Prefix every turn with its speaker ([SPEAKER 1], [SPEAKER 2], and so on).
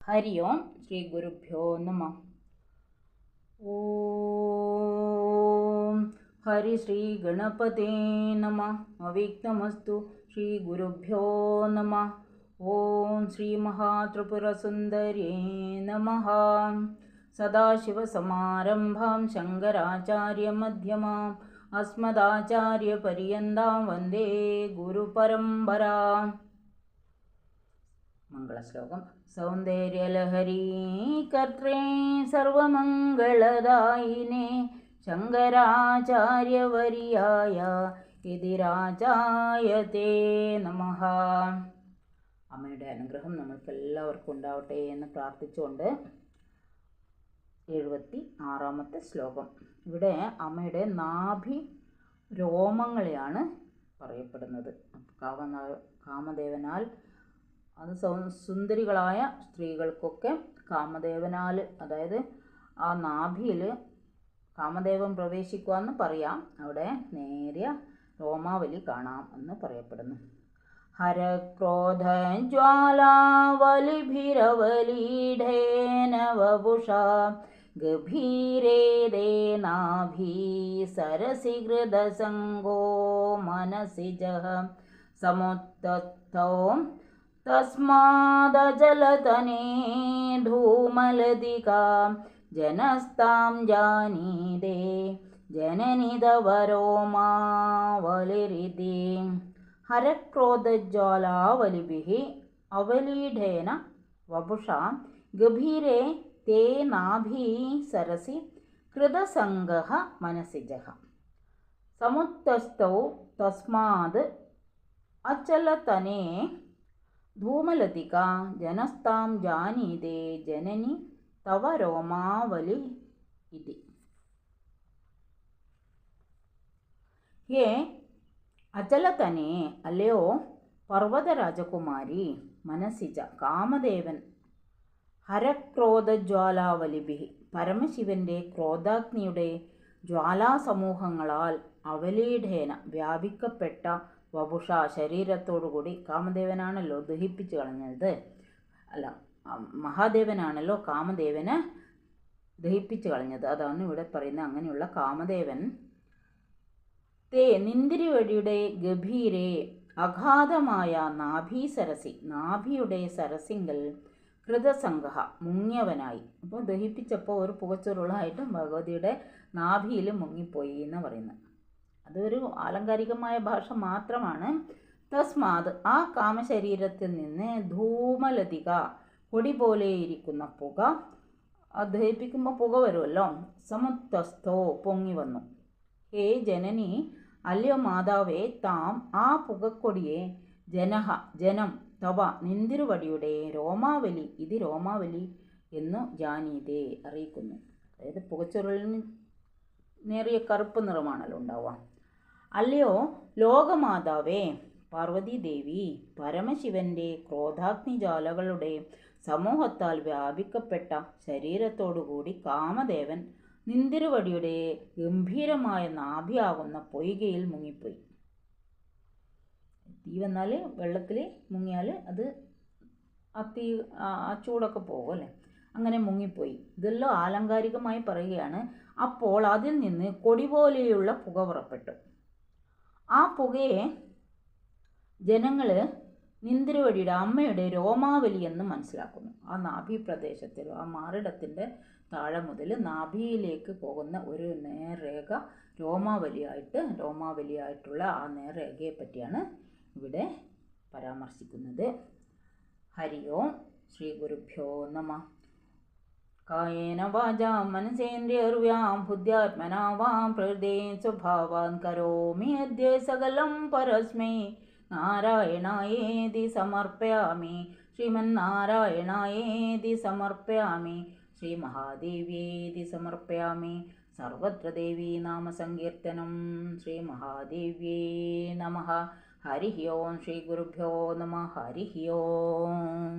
[SPEAKER 1] ഹരി ഓം ശ്രീ ഗുരുഭ്യോ നമഃ. ഓം ഹരി ശ്രീ ഗണപതേ നമഃ. അവ്യക്തമസ്തു. ശ്രീ ഗുരുഭ്യോ നമഃ. ഓം ശ്രീ മഹാത്രിപുരസുന്ദര്യേ നമഃ. സദാശിവസമാരംഭാം ശങ്കരാചാര്യമധ്യമാം അസ്മദാചാര്യപര്യന്താം വന്ദേ ഗുരുപരമ്പരാം. മംഗളശ്ലോകം. സൗന്ദര്യലഹരീ കർത്രേ സർവമംഗളദായിനേ ശങ്കരാചാര്യവര്യായ യതിരാജായ തേ നമഃ. അമ്മയുടെ അനുഗ്രഹം നമ്മൾക്ക് എല്ലാവർക്കും ഉണ്ടാവട്ടെ എന്ന് പ്രാർത്ഥിച്ചുകൊണ്ട് 76-ാമത്തെ ശ്ലോകം. ഇവിടെ അമ്മയുടെ നാഭി രോമങ്ങളെയാണ് പറയപ്പെടുന്നത്. കാമദേവനാൽ അത് സുന്ദരികളായ സ്ത്രീകൾക്കൊക്കെ കാമദേവനാൽ, അതായത് ആ നാഭിയിൽ കാമദേവൻ പ്രവേശിക്കുക എന്ന് പറയാം. അവിടെ നേരിയ രോമാവലി കാണാം എന്ന് പറയപ്പെടുന്നു. ഹരക്രോധജ്വാലാവലിഭിരവലീഢേന വപുഷാ ഗഭീരേ നാഭി സരസി ഹൃദസംഗോ മനസിജഃ സമുത്തസ്ഥോ തസ്മാദജലതനേ ധൂമലതികാ ജനസ്താം ജാനീതേ ജനനി തവ രോമാവലിരിതി. ഹരക്രോധജ്വാലാവലിഭിഃ അവലീഢേന വപുഷാ ഗഭീരേ തേ നാഭി സരസി ഹൃദസംഗഃ മനസിജഃ സമുത്തസ്ഥൗ തസ്മാത് അചലതനേ ധൂമലതികാ ജനസ്താം ജാനീതേ ജനനി തവ രോമാവലി ഇതി. ഹേ അചലതനേ, അല്ലയോ പർവ്വതരാജകുമാരി മനസിജ, കാമദേവൻ ഹരക്രോധജ്വാലാവലിഭിഃ പരമശിവന്റെ ക്രോധാഗ്നിയുടെ ജ്വാലാസമൂഹങ്ങളാൽ അവലീഢേന വ്യാപിക്കപ്പെട്ട വപുഷ ശരീരത്തോടുകൂടി, കാമദേവനാണല്ലോ ദഹിപ്പിച്ചു കളഞ്ഞത്, അല്ല മഹാദേവനാണല്ലോ കാമദേവനെ ദഹിപ്പിച്ചു കളഞ്ഞത്, അതാണ് ഇവിടെ പറയുന്നത്. അങ്ങനെയുള്ള കാമദേവൻ തേ നിന്തിരിവടിയുടെ ഗഭീരേ അഗാധമായ നാഭീസരസി, നാഭിയുടെ സരസിങ്കൽ ഹൃദസംഗ മുങ്ങിയവനായി. അപ്പോൾ ദഹിപ്പിച്ചപ്പോൾ ഒരു പുകച്ചുരുളായിട്ട് ഭഗവതിയുടെ നാഭിയിൽ മുങ്ങിപ്പോയി എന്ന് പറയുന്നത്. അതൊരു ആലങ്കാരികമായ ഭാഷ മാത്രമാണ്. തസ്മാത്, ആ കാമശരീരത്തിൽ നിന്ന് ധൂമലതിക പൊടി പോലെ ഇരിക്കുന്ന പുക, ദഹിപ്പിക്കുമ്പോൾ പുക വരുമല്ലോ, സമുത്തസ്ഥോ പൊങ്ങി വന്നു. ഹേ ജനനി, അല്ലയോ മാതാവേ, താം ആ പുകക്കൊടിയെ ജനം തവ നിന്തിരുവടിയുടെ രോമാവലി ഇത് രോമാവലി എന്നു ജാനീതേ അറിയിക്കുന്നു. അതായത് പുകച്ചുരുളിന് നേറിയ കറുപ്പ് നിറമാണല്ലോ ഉണ്ടാവുക. അല്ലയോ ലോകമാതാവേ പാർവതീദേവി, പരമശിവന്റെ ക്രോധാഗ്നിജാലകളുടെ സമൂഹത്താൽ വ്യാപിക്കപ്പെട്ട ശരീരത്തോടുകൂടി കാമദേവൻ നിന്തിരുവടിയുടെ ഗംഭീരമായ നാഭിയാകുന്ന പൊയ്കയിൽ മുങ്ങിപ്പോയി. തീ വന്നാൽ വെള്ളത്തിൽ മുങ്ങിയാൽ അത് ആ ചൂടൊക്കെ പോകും അല്ലേ, അങ്ങനെ മുങ്ങിപ്പോയി. ഇതെല്ലാം ആലങ്കാരികമായി പറയുകയാണ്. അപ്പോൾ അതിൽ നിന്ന് കൊടി പോലെയുള്ള പുക പുറപ്പെട്ടു. ആ പുകയെ ജനങ്ങൾ നിന്തിരുവടിയുടെ അമ്മയുടെ രോമാവലി എന്ന് മനസ്സിലാക്കുന്നു. ആ നാഭി പ്രദേശത്തിൽ, ആ മാറിടത്തിൻ്റെ താഴെ മുതൽ നാഭിയിലേക്ക് പോകുന്ന ഒരു നേർരേഖ രോമാവലിയായിട്ടുള്ള ആ നേർരേഖയെ പറ്റിയാണ് ഇവിടെ പരാമർശിക്കുന്നത്. ഹരി ഓം ശ്രീ ഗുരുഭ്യോ നമഃ. കായേന വാചാ മനസേന്ദ്രിയർവ്യാം ബുദ്ധ്യാത്മനാ വാം പ്രകൃതേ സ്വഭാവാൻ കരോമി അദ്യ സകലം പരസ്മൈ നാരായണായേതി സമർപ്പയാമി. ശ്രീമന്നാരായണായേതി സമർപ്പയാമി. ശ്രീ മഹാദേവ്യേതി സമർപ്പയാമി. സർവത്ര ദേവീ നാമസങ്കീർത്തനം. ശ്രീ മഹാദേവ്യേ നമഃ. ഹരി ഓം ശ്രീ ഗുരുഭ്യോ നമഃ. ഹരി ഓം.